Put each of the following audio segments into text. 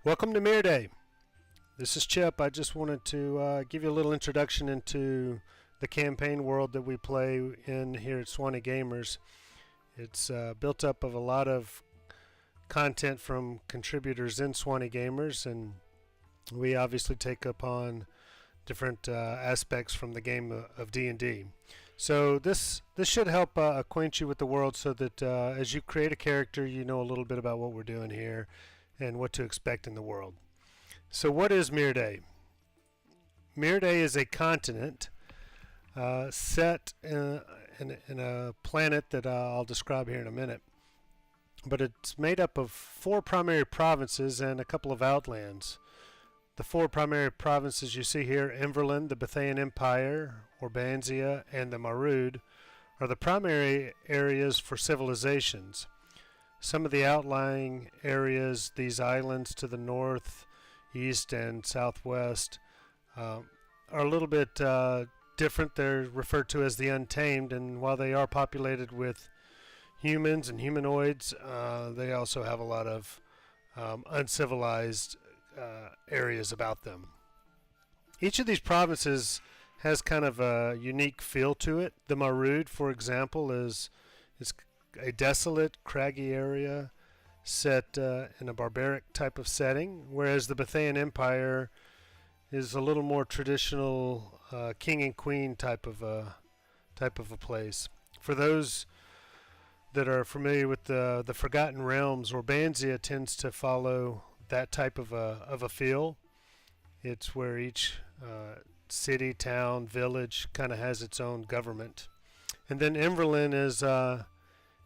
Welcome to Myrdae. This is Chip. I just wanted to give you a little introduction into the campaign world that we play in here at Swanee Gamers. It's built up of a lot of content from contributors in Swanee Gamers, and we obviously take upon different aspects from the game of D&D. So this should help acquaint you with the world so that as you create a character, you know a little bit about what we're doing here and what to expect in the world. So what is Myrdae? Myrdae is a continent set in a planet that I'll describe here in a minute. But it's made up of 4 primary provinces and a couple of outlands. The 4 primary provinces you see here, Emberlin, the Bethaian Empire, Orbanzia, and the Myrdae, are the primary areas for civilizations. Some of the outlying areas, these islands to the north, east, and southwest, are a little bit different. They're referred to as the Untamed, and while they are populated with humans and humanoids, they also have a lot of uncivilized areas about them. Each of these provinces has kind of a unique feel to it. The Myrdae, for example, is a desolate, craggy area set in a barbaric type of setting, whereas the Bethaian Empire is a little more traditional king and queen type of a place. For those that are familiar with the Forgotten Realms, Orbanzia tends to follow that type of a feel. It's where each city, town, village kind of has its own government. And then Emberlin is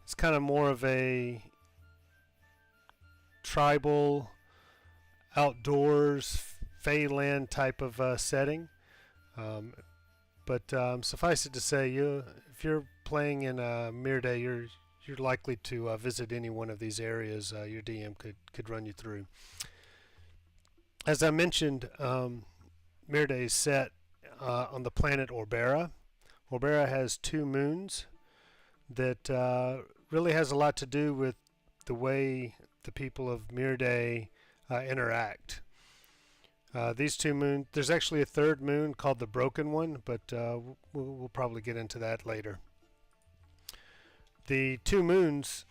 it's kind of more of a tribal, outdoors, Feyland type of setting. But suffice it to say, if you're playing in Myrdae, you're likely to visit any one of these areas your DM could run you through. As I mentioned, Myrdae is set on the planet Orbera. Orbera has 2 moons that really has a lot to do with the way the people of Myrdae interact. These 2 moons, there's actually a 3rd moon called the Broken One, but we'll probably get into that later. The 2 moons,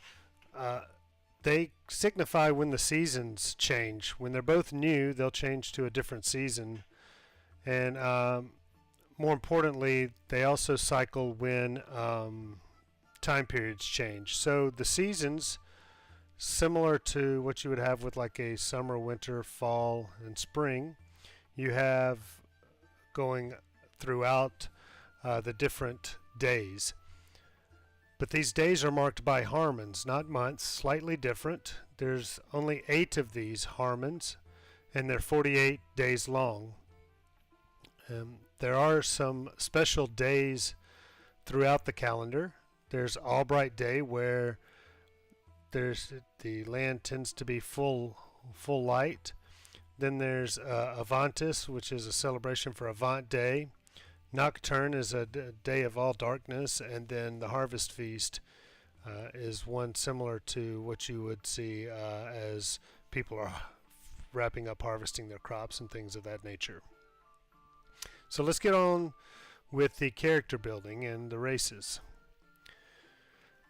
they signify when the seasons change. When they're both new, they'll change to a different season. And more importantly, they also cycle when time periods change. So the seasons, similar to what you would have with like a summer, winter, fall, and spring, you have going throughout the different days. But these days are marked by harmons, not months, slightly different. There's only 8 of these harmons, and they're 48 days long. There are some special days throughout the calendar. There's Albright Day, where the land tends to be full light. Then there's Avantis, which is a celebration for Avant Day. Nocturne is a day of all darkness, and then the Harvest Feast is one similar to what you would see as people are wrapping up harvesting their crops and things of that nature. So let's get on with the character building and the races.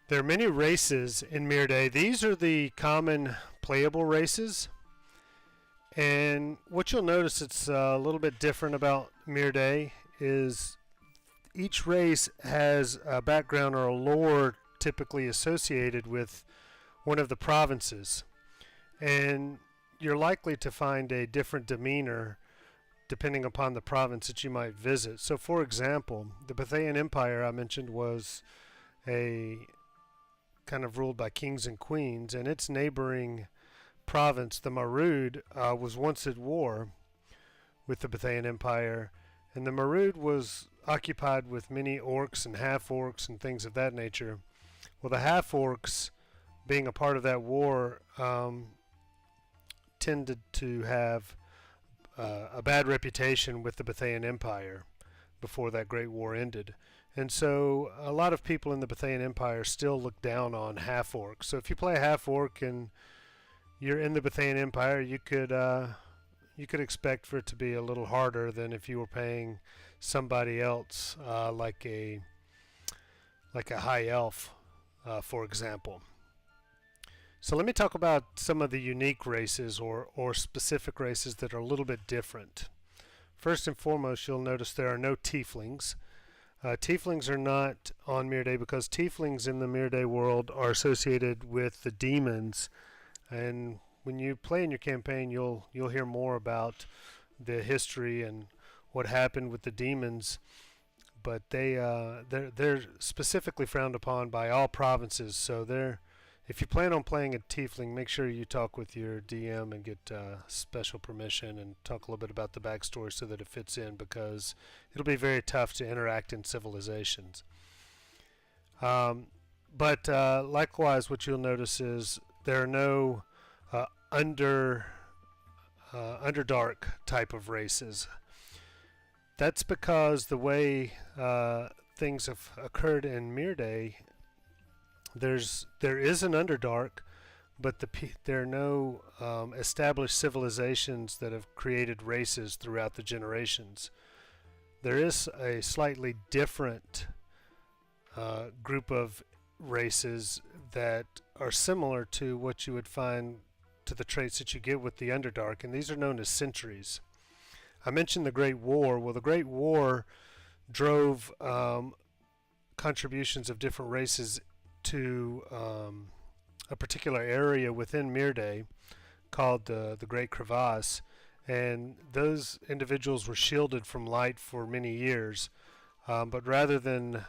There are many races in Myrdae. These are the common playable races. And what you'll notice it's a little bit different about Myrdae is each race has a background or a lore typically associated with one of the provinces. And you're likely to find a different demeanor depending upon the province that you might visit. So for example, the Bethaian Empire I mentioned was a kind of ruled by kings and queens, and its neighboring province, the Myrdae, was once at war with the Bethaian Empire, and the Myrdae was occupied with many orcs and half-orcs and things of that nature. Well, the half-orcs, being a part of that war, tended to have a bad reputation with the Bethaian Empire before that great war ended. And so a lot of people in the Bethaian Empire still look down on half-orcs. So if you play a half-orc and you're in the Bethanian Empire, you could expect for it to be a little harder than if you were paying somebody else, like a high elf, for example. So let me talk about some of the unique races or specific races that are a little bit different. First and foremost, you'll notice there are no tieflings. Tieflings are not on Myrdae because tieflings in the Myrdae world are associated with the demons, and when you play in your campaign, you'll hear more about the history and what happened with the demons. But they're specifically frowned upon by all provinces. So if you plan on playing a tiefling, make sure you talk with your DM and get special permission and talk a little bit about the backstory so that it fits in, because it'll be very tough to interact in civilizations. But likewise, what you'll notice is there are no Underdark type of races. That's because the way things have occurred in Myrdae, there is an Underdark, but there are no established civilizations that have created races throughout the generations. There is a slightly different group of races that are similar to what you would find to the traits that you get with the Underdark, and these are known as centuries. I mentioned the Great War. Well, the Great War drove contributions of different races to a particular area within Myrdae called the Great Crevasse, and those individuals were shielded from light for many years, but rather than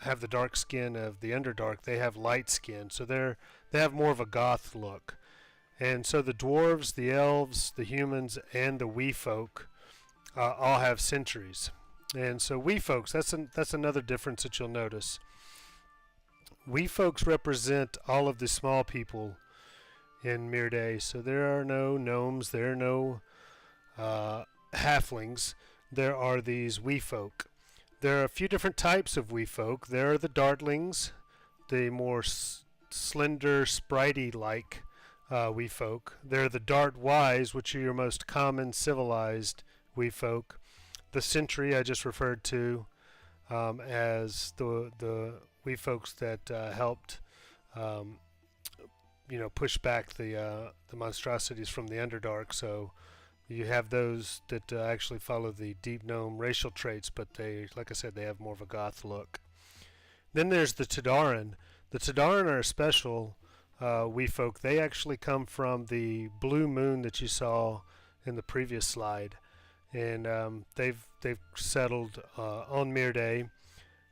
have the dark skin of the Underdark, they have light skin, so they have more of a goth look. And so the dwarves, the elves, the humans, and the wee folk all have centuries. And so wee folks, that's another difference that you'll notice. Wee folks represent all of the small people in Myrdae. So there are no gnomes, there are no halflings. There are these wee folk. There are a few different types of wee folk. There are the dartlings, the more slender, spritey-like wee folk. There are the dart wise, which are your most common civilized wee folk. The sentry I just referred to as the wee folks that helped push back the monstrosities from the Underdark. So you have those that actually follow the deep gnome racial traits, but they, like I said, they have more of a goth look. Then there's the Tadaran. The Tadaran are a special wee folk. They actually come from the blue moon that you saw in the previous slide, and they've settled on Myrdae,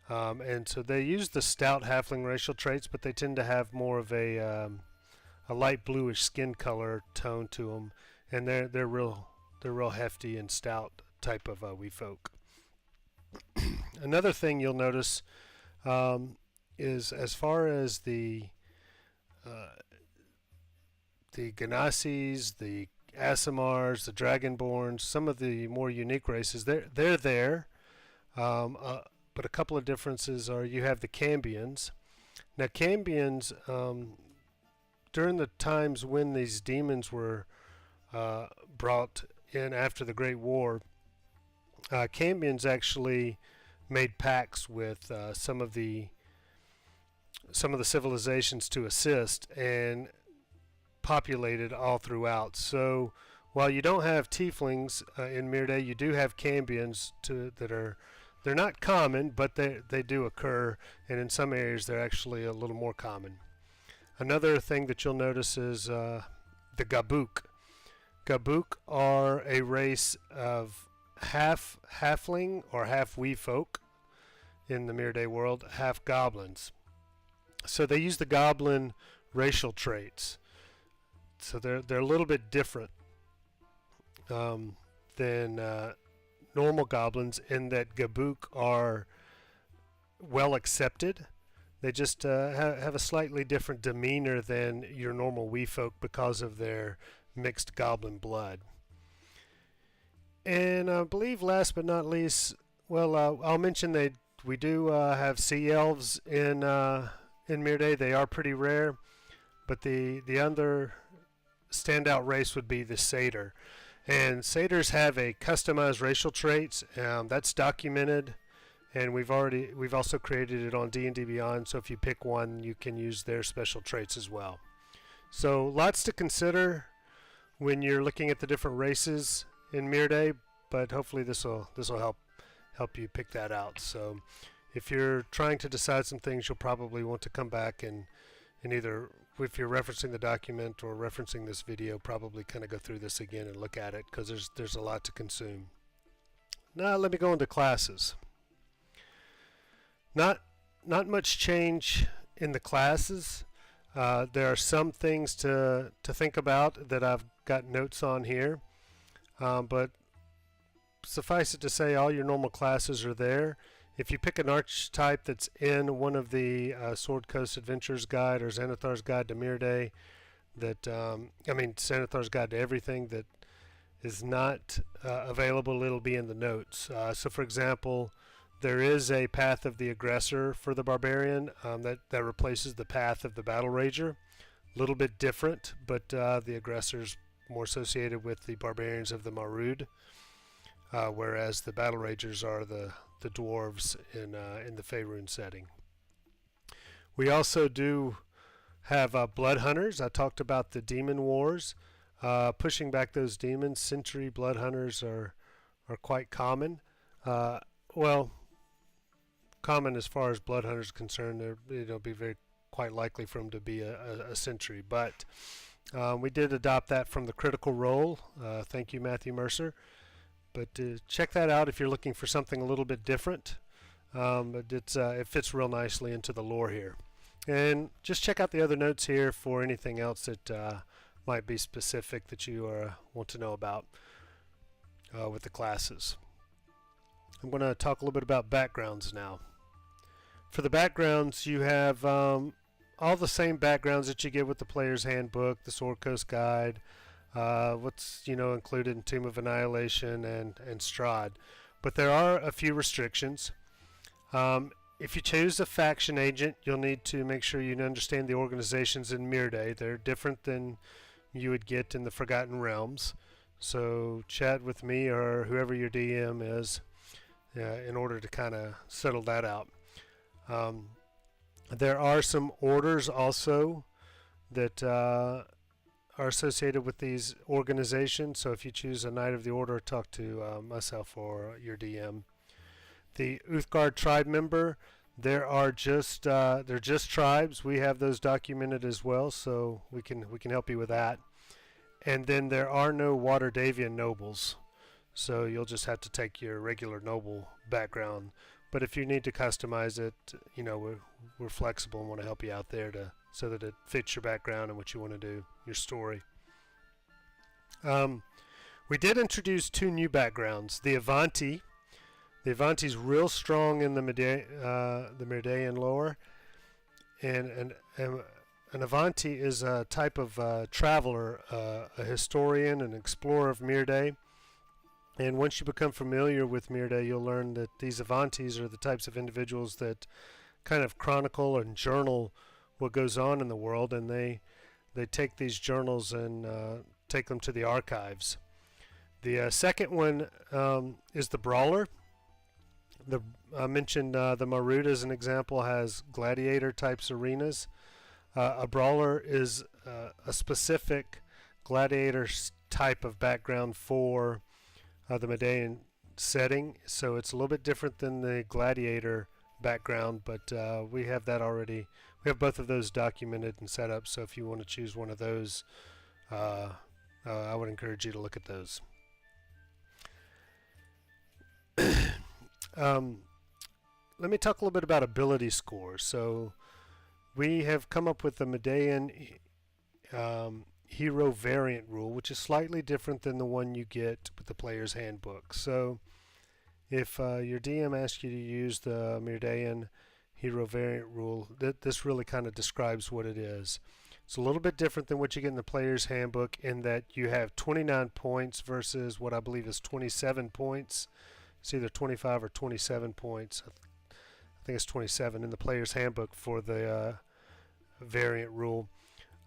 and so they use the stout halfling racial traits, but they tend to have more of a light bluish skin color tone to them, and they're real hefty and stout type of wee folk. Another thing you'll notice is, as far as the Ganassis, the Aasimars, the Dragonborns, some of the more unique races, they're there. But a couple of differences are you have the Cambions. Now Cambions, during the times when these demons were brought in after the Great War, Cambions actually made pacts with some of the civilizations to assist and populated all throughout. So while you don't have tieflings in Myrdae, you do have Cambions they're not common, but they do occur, and in some areas they're actually a little more common. Another thing that you'll notice is the Gabuk. Gabuk are a race of half halfling or half wee folk in the Myrdae world, half goblins. So they use the goblin racial traits. So they're a little bit different than normal goblins in that Gabuk are well accepted. They just have a slightly different demeanor than your normal wee folk because of their mixed goblin blood. And I believe last but not least, I'll mention that we do have sea elves in Myrdae. They are pretty rare, but the other standout race would be the satyr. And satyrs have a customized racial traits that's documented, and we've also created it on D&D Beyond. So if you pick one, you can use their special traits as well. So lots to consider when you're looking at the different races in Myrdae, but hopefully this will help you pick that out. So if you're trying to decide some things, you'll probably want to come back and either, if you're referencing the document or referencing this video, probably kind of go through this again and look at it, because there's a lot to consume. Now let me go into classes. Not much change in the classes. There are some things to think about that I've got notes on here, but suffice it to say, all your normal classes are there. If you pick an archetype that's in one of the Sword Coast Adventures Guide or Xanathar's Guide to Myrdae, Xanathar's Guide to Everything that is not available, it'll be in the notes. So for example, there is a Path of the Aggressor for the Barbarian that replaces the Path of the Battle Rager. A little bit different, but the Aggressor's more associated with the Barbarians of the Myrdae, whereas the Battle Ragers are the dwarves in the Faerun setting. We also do have Blood Hunters. I talked about the Demon Wars, pushing back those demons. Century Blood Hunters are quite common. Well, common as far as Blood Hunters are concerned. It'll be quite likely for them to be a century, but we did adopt that from the Critical Role. Thank you, Matthew Mercer. But check that out if you're looking for something a little bit different. But it fits real nicely into the lore here. And just check out the other notes here for anything else that might be specific that you want to know about with the classes. I'm going to talk a little bit about backgrounds now. For the backgrounds, you have all the same backgrounds that you get with the Player's Handbook, the Sword Coast Guide, what's included in Tomb of Annihilation and Strahd, but there are a few restrictions. If you choose a faction agent, you'll need to make sure you understand the organizations in Myrdae. They're different than you would get in the Forgotten Realms, so chat with me or whoever your DM is in order to kind of settle that out. There are some orders also that are associated with these organizations, so if you choose a Knight of the Order, talk to myself or your DM. The Uthgard tribe member, they're just tribes. We have those documented as well, so we can help you with that. And then there are no Waterdavian nobles, so you'll just have to take your regular noble background. But if you need to customize it, we're flexible and want to help you out there so that it fits your background and what you want to do, your story. We did introduce two new backgrounds. The Avanti. The Avanti's real strong in the Myrdaean lore, and an Avanti is a type of traveler, a historian, an explorer of Myrdae. And once you become familiar with Myrdae, you'll learn that these Avantis are the types of individuals that kind of chronicle and journal what goes on in the world, and they take these journals and take them to the archives. The second one is the Brawler. I mentioned the Myrdae as an example has gladiator types arenas. A Brawler is a specific gladiator type of background for the Myrdaean setting, so it's a little bit different than the gladiator background, but we have that already. We have both of those documented and set up, so if you want to choose one of those, I would encourage you to look at those. Let me talk a little bit about ability scores. So we have come up with the Myrdaean hero variant rule, which is slightly different than the one you get with the Player's Handbook. So if your DM asks you to use the Myrdaean hero variant rule, this really kind of describes what it is. It's a little bit different than what you get in the Player's Handbook in that you have 29 points versus what I believe is 27 points. It's either 25 or 27 points. I think it's 27 in the Player's Handbook for the variant rule.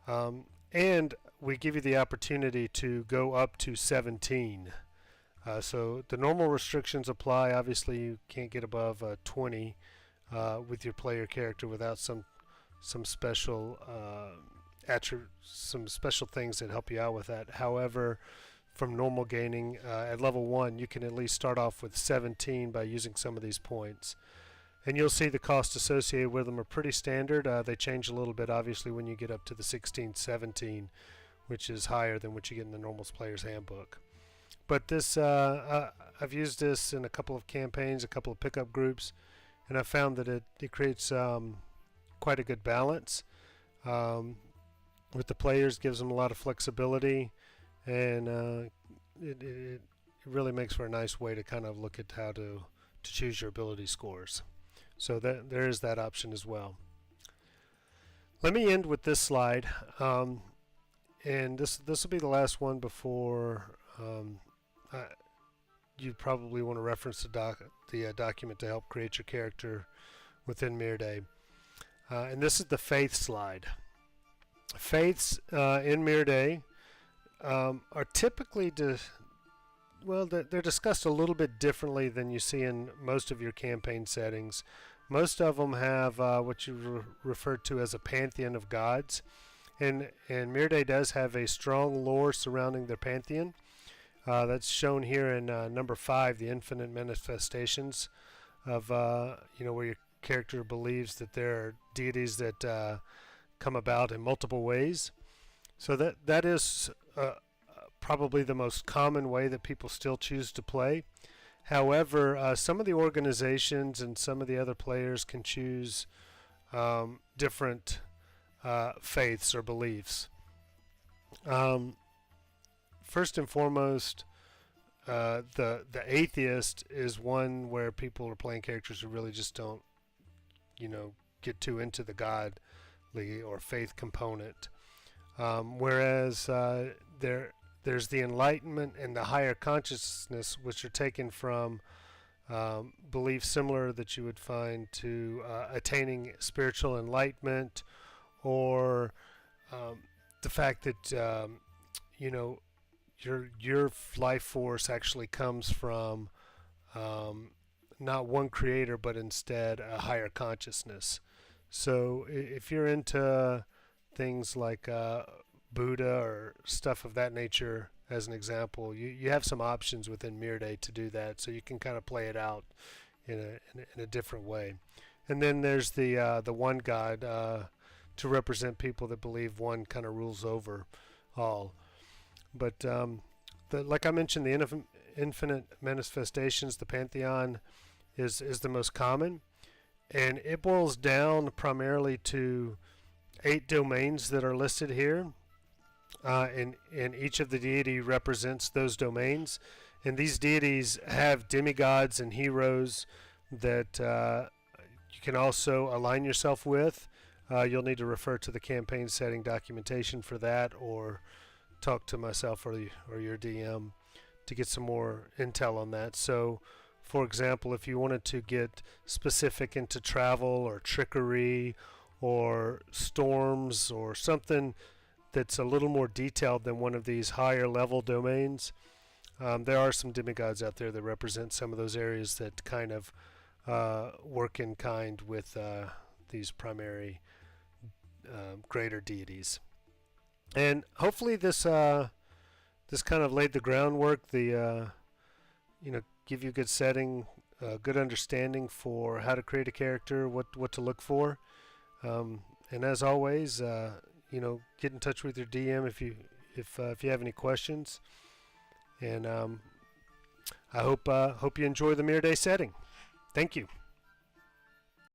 And we give you the opportunity to go up to 17. So the normal restrictions apply. Obviously, you can't get above 20 with your player character without some special some special things that help you out with that. However, from normal gaining at level 1, you can at least start off with 17 by using some of these points. And you'll see the costs associated with them are pretty standard. They change a little bit, obviously, when you get up to the 16, 17, which is higher than what you get in the Normal Player's Handbook. But this, I've used this in a couple of campaigns, a couple of pickup groups, and I found that it creates quite a good balance with the players, gives them a lot of flexibility, and it really makes for a nice way to kind of look at how to choose your ability scores. So there is that option as well. Let me end with this slide, and this will be the last one before you probably want to reference the document to help create your character within Myrdae. And this is the faith slide. Faiths in Myrdae are typically they're discussed a little bit differently than you see in most of your campaign settings. Most of them have what you refer to as a pantheon of gods, and Myrdae does have a strong lore surrounding their pantheon. That's shown here in number 5, the infinite manifestations of where your character believes that there are deities that come about in multiple ways. So that is probably the most common way that people still choose to play. However, some of the organizations and some of the other players can choose different faiths or beliefs. First and foremost, the atheist is one where people are playing characters who really just don't, get too into the godly or faith component. Whereas there's the enlightenment and the higher consciousness, which are taken from beliefs similar that you would find to attaining spiritual enlightenment, or the fact that your life force actually comes from not one creator, but instead a higher consciousness. So if you're into things like Buddha or stuff of that nature, as an example, you have some options within Myrdae to do that, so you can kind of play it out in a different way. And then there's the one God to represent people that believe one kind of rules over all. But like I mentioned, the infinite manifestations, the pantheon, is the most common, and it boils down primarily to 8 domains that are listed here. And each of the deity represents those domains, and these deities have demigods and heroes that you can also align yourself with. You'll need to refer to the campaign setting documentation for that, or talk to myself or your DM to get some more intel on that. So, for example, if you wanted to get specific into travel or trickery or storms or something that's a little more detailed than one of these higher level domains, there are some demigods out there that represent some of those areas that kind of work in kind with these primary greater deities. And hopefully this kind of laid the groundwork, give you a good setting, good understanding for how to create a character, what to look for. And as always, get in touch with your DM if you have any questions. And I hope you enjoy the Myrdae setting. Thank you.